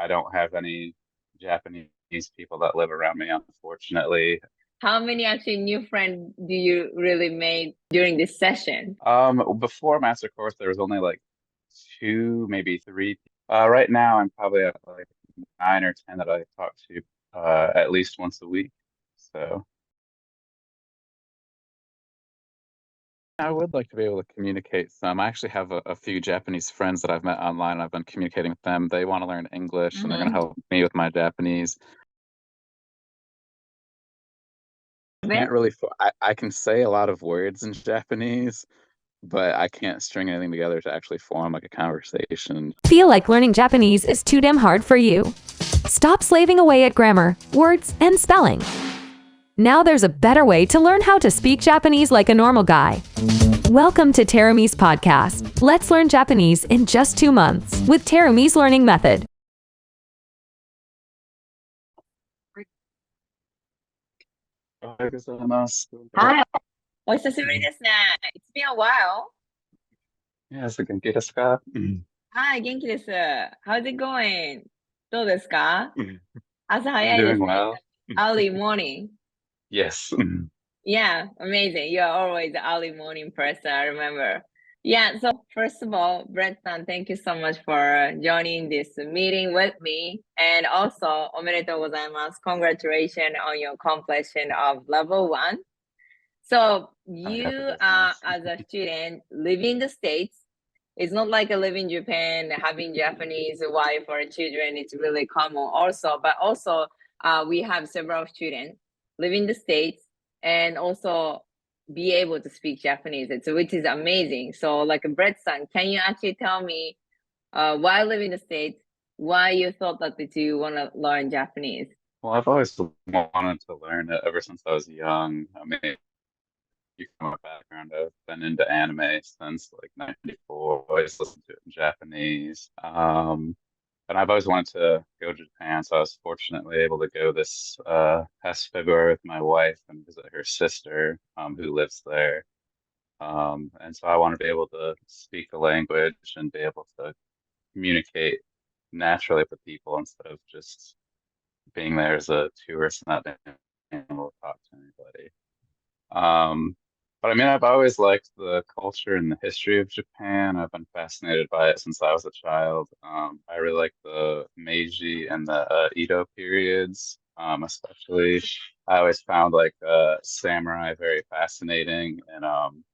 I don't have any Japanese people that live around me, unfortunately. How many actually new friends do you really made during this session? Before Master Course, there was only like two, maybe three. Right now, I'm probably at like 9 or 10 that I talk to at least once a week. So I would like to be able to communicate some. I actually have a few Japanese friends that I've met online. I've been communicating with them. They want to learn English and they're going to Mm-hmm. help me with my Japanese. Can't really, I can say a lot of words in Japanese, but I can't string anything together to actually form like a conversation. Feel like learning Japanese is too damn hard for you? Stop slaving away at grammar, words, and spelling. Now there's a better way to learn how to speak Japanese like a normal guy. Welcome to Terumi's podcast. Let's learn Japanese in just 2 months with Terumi's learning method. おはようございます。はい。お久しぶりですね。It's been a while. Yes, 元気ですか？はい、元気です。How's it going? どうですか？朝 I'm 早いで doing すね。well. Early morning. Yes. Yeah, amazing. You're always an early morning person, I remember. Yeah, so first of all, Brett-san, thank you so much for joining this meeting with me. And also, おめでとうございます. Congratulations on your completion of level 1. So you, ありがとうございます。as a student, live in the States. It's not like a live in Japan, having Japanese wife or children. It's really common also. But also, we have several students live in the States and also be able to speak Japanese, which is amazing. So, like Brett-san, can you actually tell me, while living in the States, why you thought that you want to learn Japanese? Well, I've always wanted to learn it ever since I was young. I mean, you from a background, I've been into anime since like 94. Always listened to it in Japanese. And I've always wanted to go to Japan, so I was fortunately able to go this past February with my wife and visit her sister, who lives there. And so I want to be able to speak the language and be able to communicate naturally with people instead of just being there as a tourist, not being able to talk to anybody. But I mean, I've always liked the culture and the history of Japan. I've been fascinated by it since I was a child. I really like the Meiji and the Edo periods, especially. I always found like samurai very fascinating and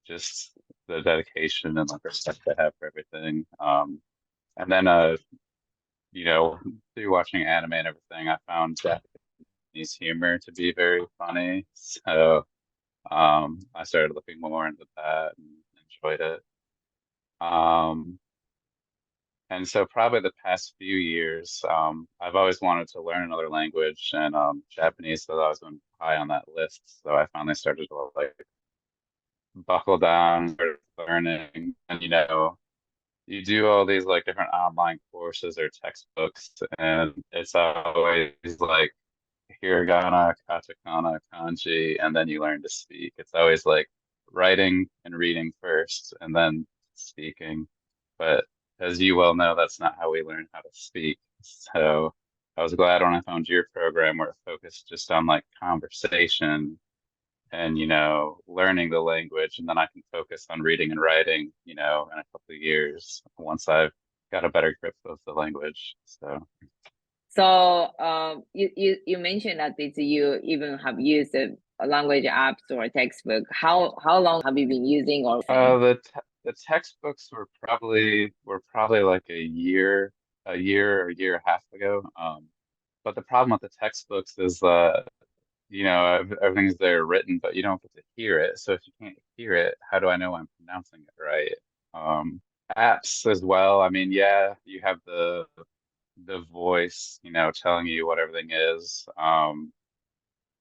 just the dedication and like respect they have for everything. And then through watching anime and everything, I found Japanese humor to be very funny. So I started looking more into that and enjoyed it. Um, and so probably the past few years, I've always wanted to learn another language, and Japanese has always been high on that list. So I finally started to like buckle down, start learning, and you do all these like different online courses or textbooks, and it's always like hiragana, katakana, kanji, and then you learn to speak. It's always like writing and reading first and then speaking. But as you well know, that's not how we learn how to speak. So I was glad when I found your program where it focused just on like conversation and, learning the language. And then I can focus on reading and writing, in a couple of years once I've got a better grip of the language. So. So you mentioned that you even have used language apps or textbook. How long have you been using or saying? The textbooks were probably like a year and a half ago. But the problem with the textbooks is everything's there written, but you don't get to hear it. So if you can't hear it, how do I know I'm pronouncing it right? Apps as well. I mean, yeah, you have the voice, telling you what everything is.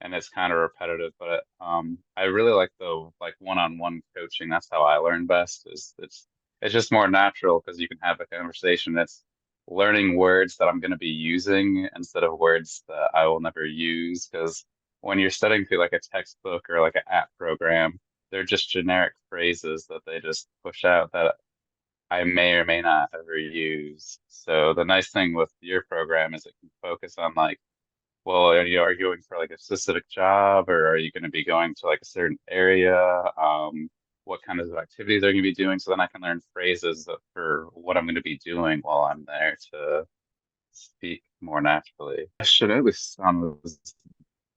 And it's kind of repetitive, but I really like the like one-on-one coaching. That's how I learn best. It's just more natural because you can have a conversation that's learning words that I'm going to be using instead of words that I will never use. Because when you're studying through like a textbook or like an app program, they're just generic phrases that they just push out that I may or may not ever use. So the nice thing with your program is it can focus on like, well, are you going for like a specific job, or are you going to be going to like a certain area? What kind of activities are you going to be doing? So then I can learn phrases for what I'm going to be doing while I'm there to speak more naturally. Shinobu-san was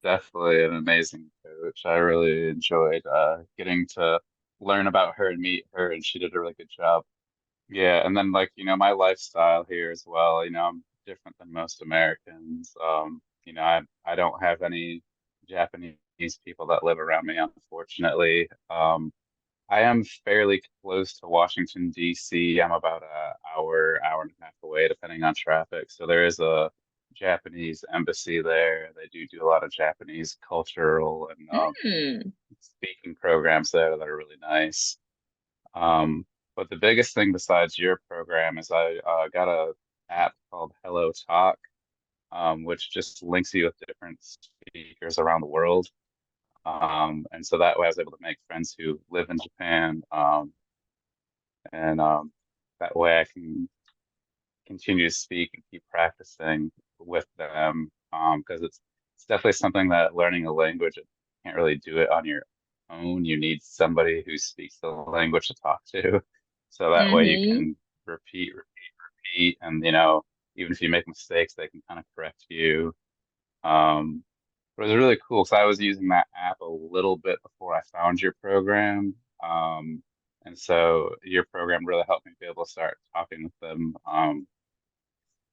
definitely an amazing coach. I really enjoyed getting to learn about her and meet her, and she did a really good job. Yeah, and then like, my lifestyle here as well, I'm different than most Americans. I don't have any Japanese people that live around me, unfortunately. I am fairly close to Washington, D.C. I'm about an hour and a half away, depending on traffic. So there is a Japanese embassy there. They do a lot of Japanese cultural and Mm. speaking programs there that are really nice. But the biggest thing besides your program is I got a app called Hello Talk, which just links you with different speakers around the world. And so that way I was able to make friends who live in Japan. And that way I can continue to speak and keep practicing with them. Because it's definitely something that learning a language, you can't really do it on your own. You need somebody who speaks the language to talk to. So that way you Mm-hmm. can repeat, and even if you make mistakes, they can kind of correct you. Um, but it was really cool because I was using that app a little bit before I found your program. And so your program really helped me be able to start talking with them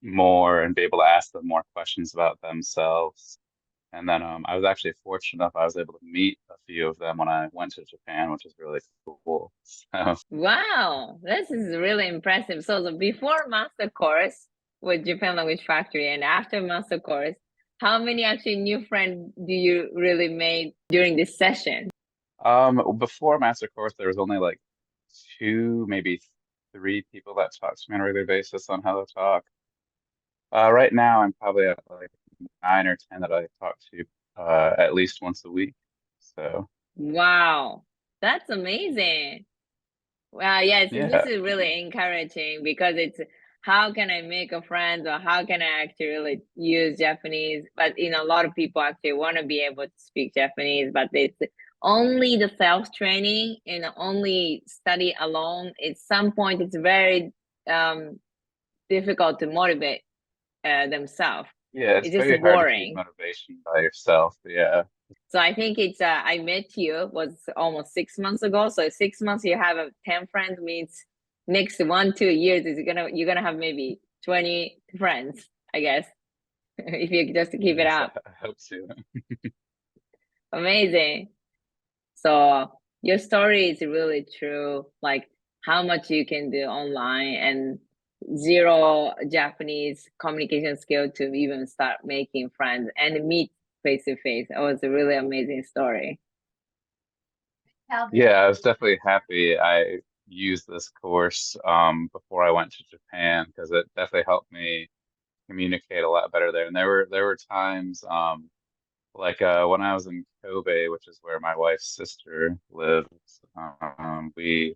more and be able to ask them more questions about themselves. And then I was actually fortunate enough I was able to meet a few of them when I went to Japan, which is really cool. So, Wow, this is really impressive. So the before master course with Japan Language Factory and after master course, how many actually new friends do you really made during this session? before Master Course, there was only like two, maybe three people that talk to me on a regular basis on Hello Talk. Right now, I'm probably at like 9 or 10 that I talk to at least once a week. So Wow, that's amazing. Well, yes, this yeah, is really encouraging because it's how can I make a friend or how can I actually really use Japanese? But a lot of people actually want to be able to speak Japanese, but it's only the self-training and only study alone. At some point, it's very um, difficult to motivate themselves. yeah, it's It's just very hard to keep boring. motivation by yourself. Yeah, So I think it's I met you was almost 6 months ago. So 6 months you have 10 friends means next 1 2 years is you're gonna have maybe 20 friends, I guess, if you just keep it yes, I, up. I hope so. Amazing. So your story is really true, like how much you can do online and zero Japanese communication skill to even start making friends and meet face to face. It was a really amazing story. Yeah, I was definitely happy I used this course before I went to Japan because it definitely helped me communicate a lot better there. And there were times like when I was in Kobe, which is where my wife's sister lives, we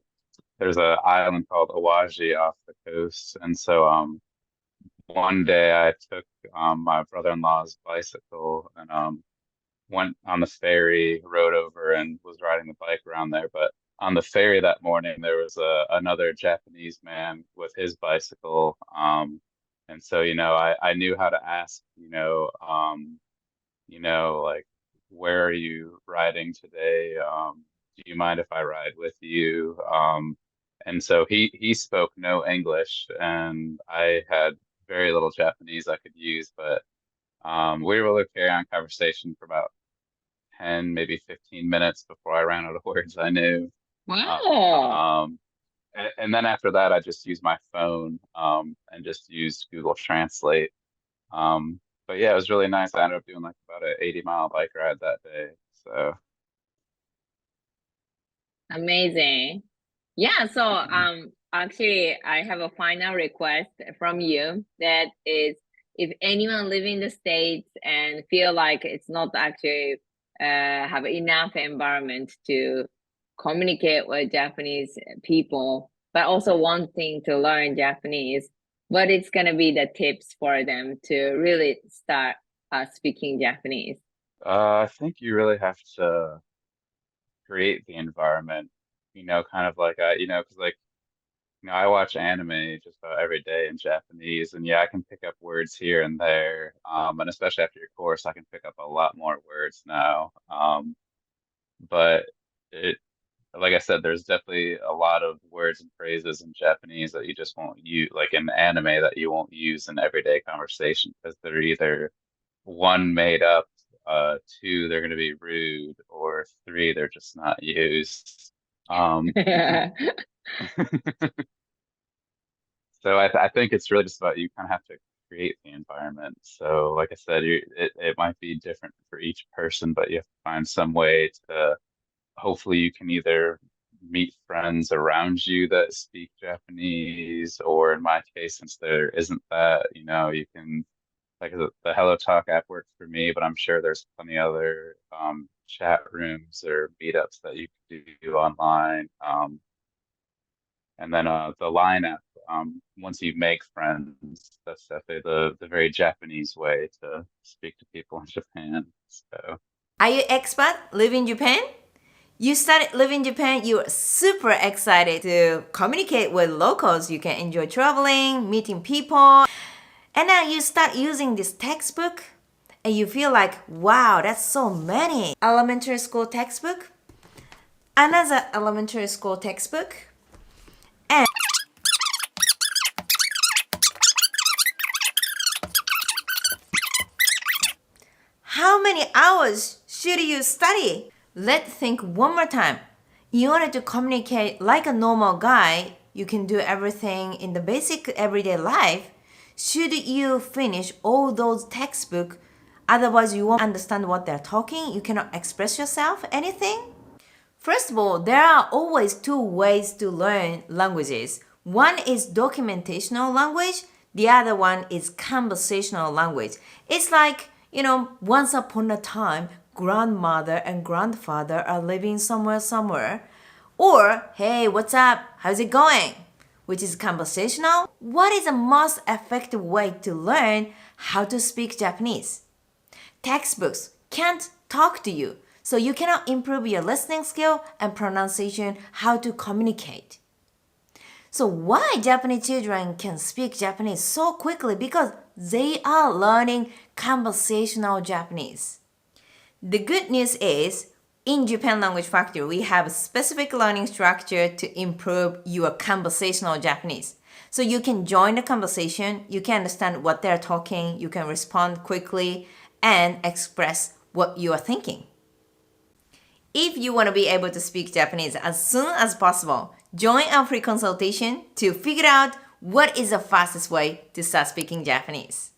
there's a island called Awaji off the coast, and so one day I took my brother-in-law's bicycle and went on the ferry, rode over, and was riding the bike around there. But on the ferry that morning, there was another Japanese man with his bicycle, and so I knew how to ask, like, where are you riding today? Do you mind if I ride with you? And so he spoke no English, and I had very little Japanese I could use, but we were able to carry on conversation for about 10, maybe 15 minutes before I ran out of words I knew. Wow. And then after that, I just used my phone and just used Google Translate. But yeah, it was really nice. I ended up doing like about an 80-mile bike ride that day. So Amazing. Yeah, so actually I have a final request from you that is if anyone living in the States and feel like it's not actually have enough environment to communicate with Japanese people, but also wanting to learn Japanese. What is going to be the tips for them to really start speaking Japanese? I think you really have to create the environment, kind of like because like I watch anime just about every day in Japanese, and yeah, I can pick up words here and there. And especially after your course, I can pick up a lot more words now. But it, like I said, there's definitely a lot of words and phrases in Japanese that you just won't use, like in anime, that you won't use in everyday conversation because they're either one made up, two, they're going to be rude, or three, they're just not used. Um, So I think it's really just about you kind of have to create the environment. So like I said, it might be different for each person, but you have to find some way to hopefully you can either meet friends around you that speak Japanese, or in my case, since there isn't that, you can like the Hello Talk app works for me, but I'm sure there's plenty other chat rooms or meetups that you can do online. And then the Line app, once you make friends, that's definitely the very Japanese way to speak to people in Japan. So Are you expat living in Japan? You started living in Japan, you're super excited to communicate with locals. You can enjoy traveling, meeting people. And now you start using this textbook and you feel like, wow, that's so many. Elementary school textbook, another elementary school textbook, and how many hours should you study? Let's think one more time. In order to communicate like a normal guy, you can do everything in the basic everyday life. Should you finish all those textbooks? Otherwise, you won't understand what they're talking. You cannot express yourself, anything. First of all, there are always two ways to learn languages. One is documentational language. The other one is conversational language. It's like, once upon a time, grandmother and grandfather are living somewhere. Or, hey, what's up? How's it going? Which is conversational. What is the most effective way to learn how to speak Japanese? Textbooks can't talk to you, so you cannot improve your listening skill and pronunciation, how to communicate. So why Japanese children can speak Japanese so quickly? Because they are learning conversational Japanese. The good news is, in Japan Language Factory, we have a specific learning structure to improve your conversational Japanese. So you can join the conversation, you can understand what they're talking, you can respond quickly, and express what you are thinking. If you want to be able to speak Japanese as soon as possible, join our free consultation to figure out what is the fastest way to start speaking Japanese.